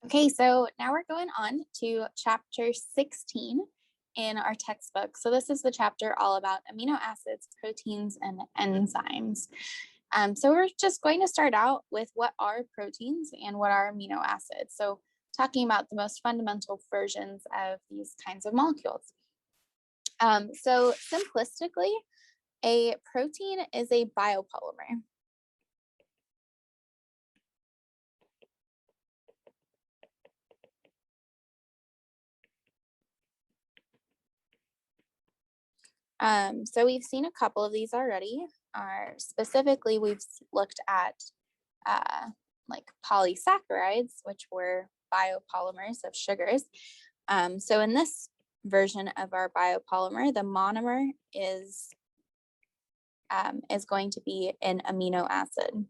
Okay, so now we're going on to chapter 16 in our textbook. So this is the chapter all about amino acids, proteins, and enzymes. So we're just going to start out with what are proteins and what are amino acids. So talking about the most fundamental versions of these kinds of molecules. So simplistically, a protein is a biopolymer. So we've seen a couple of these already. Specifically, we've looked at like polysaccharides, which were biopolymers of sugars. So in this version of our biopolymer, the monomer is going to be an amino acid.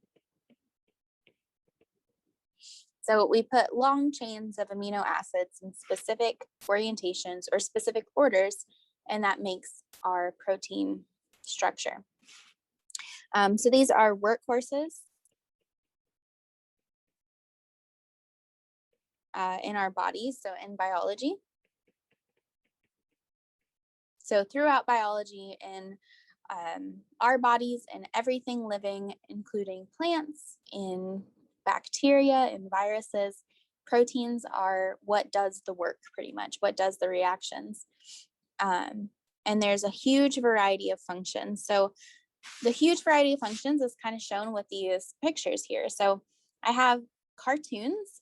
So we put long chains of amino acids in specific orientations or specific orders, and that makes our protein structure. So these are workhorses in our bodies, so in biology. So throughout biology, in our bodies and everything living, including plants, in bacteria, in viruses, proteins are what does the work pretty much, what does the reactions. And there's a huge variety of functions. So the huge variety of functions is kind of shown with these pictures here. So I have cartoons.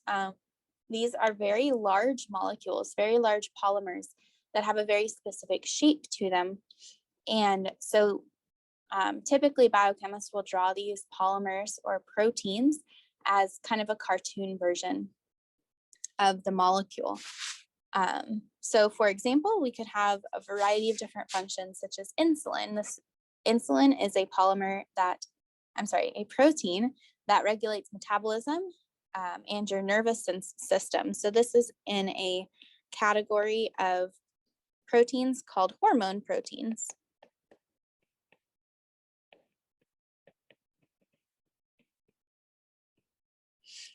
These are very large molecules, very large polymers that have a very specific shape to them. And so typically biochemists will draw these polymers or proteins as kind of a cartoon version of the molecule. So for example, we could have a variety of different functions such as insulin. This insulin is a protein that regulates metabolism and your nervous system. So this is in a category of proteins called hormone proteins.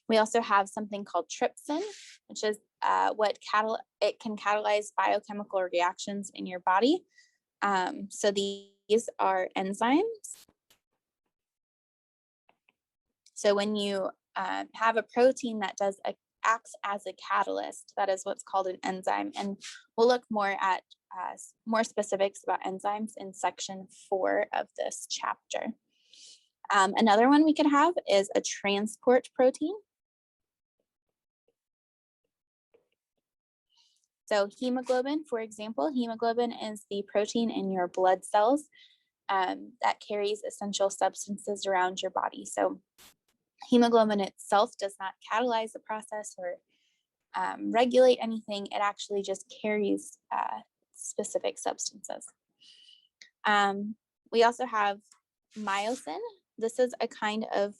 We also have something called trypsin, which is it can catalyze biochemical reactions in your body. So these are enzymes. So when you have a protein that acts as a catalyst, that is what's called an enzyme. And we'll look more at more specifics about enzymes in section 4 of this chapter. Another one we could have is a transport protein. So hemoglobin, for example, hemoglobin is the protein in your blood cells that carries essential substances around your body. So hemoglobin itself does not catalyze the process or regulate anything. It actually just carries specific substances. We also have myosin. This is a kind of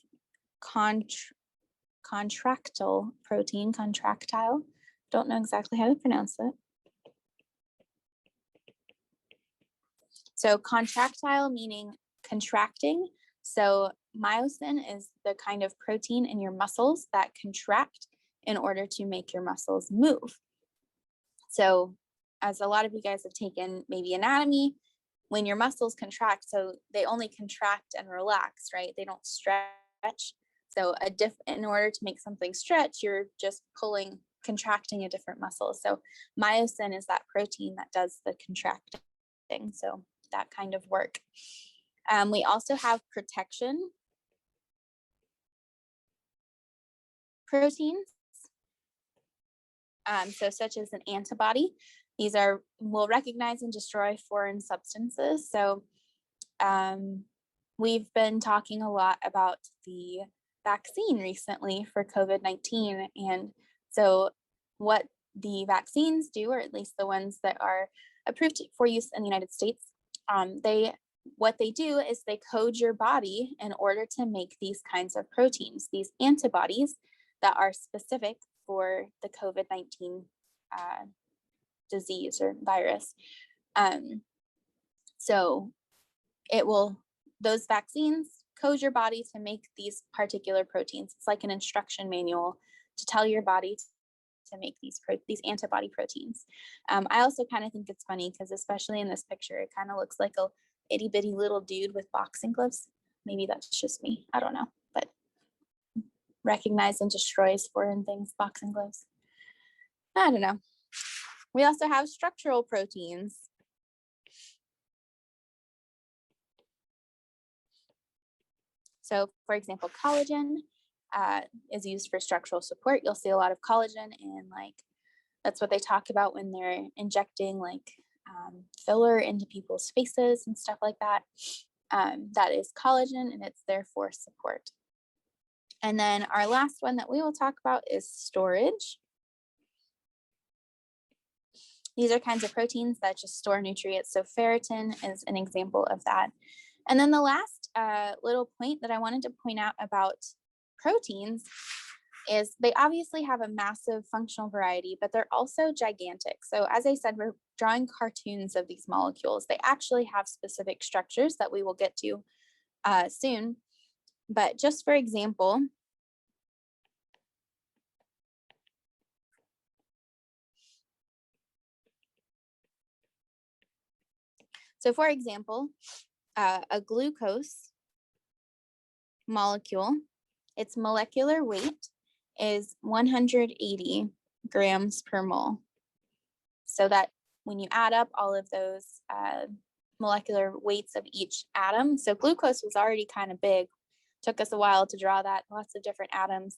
contractile protein, contractile. Don't know exactly how to pronounce it. So contractile meaning contracting. So myosin is the kind of protein in your muscles that contract in order to make your muscles move. So as a lot of you guys have taken maybe anatomy, when your muscles contract, so they only contract and relax, right? They don't stretch. So in order to make something stretch, you're just contracting a different muscle. So myosin is that protein that does the contracting. So that kind of work. We also have protection proteins. So such as an antibody. These will recognize and destroy foreign substances. So we've been talking a lot about the vaccine recently for COVID-19. And so what the vaccines do, or at least the ones that are approved for use in the United States, what they do is they code your body in order to make these kinds of proteins, these antibodies that are specific for the COVID-19 disease or virus. So those vaccines code your body to make these particular proteins. It's like an instruction manual to tell your body to make these antibody proteins. I also kind of think it's funny because especially in this picture, it kind of looks like a itty bitty little dude with boxing gloves. Maybe that's just me. I don't know, but recognize and destroys foreign things, boxing gloves. I don't know. We also have structural proteins. So for example, collagen is used for structural support. You'll see a lot of collagen in that's what they talk about when they're injecting filler into people's faces and stuff like that. That is collagen, and it's there for support. And then our last one that we will talk about is storage. These are kinds of proteins that just store nutrients. So ferritin is an example of that. And then the last little point that I wanted to point out about proteins is they obviously have a massive functional variety, but they're also gigantic. So as I said, we're drawing cartoons of these molecules. They actually have specific structures that we will get to soon. But just for example, a glucose molecule, its molecular weight is 180 grams per mole. So that when you add up all of those molecular weights of each atom, so glucose was already kind of big, took us a while to draw that, lots of different atoms.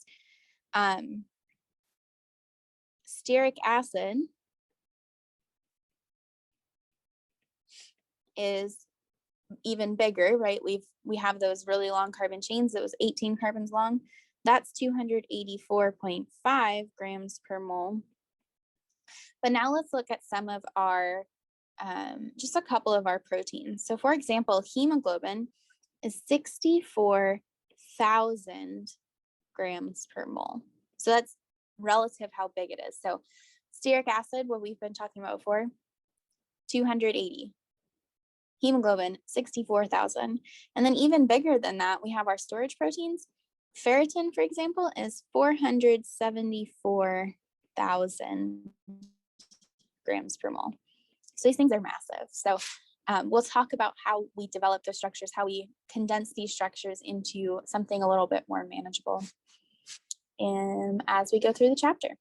Stearic acid is even bigger, right? We have those really long carbon chains that was 18 carbons long. That's 284.5 grams per mole. But now let's look at some of our, just a couple of our proteins. So for example, hemoglobin is 64,000 grams per mole. So that's relative how big it is. So stearic acid, what we've been talking about before, 280. Hemoglobin, 64,000. And then even bigger than that, we have our storage proteins. Ferritin, for example, is 474,000 grams per mole. So these things are massive. So we'll talk about how we develop those structures, how we condense these structures into something a little bit more manageable as we go through the chapter.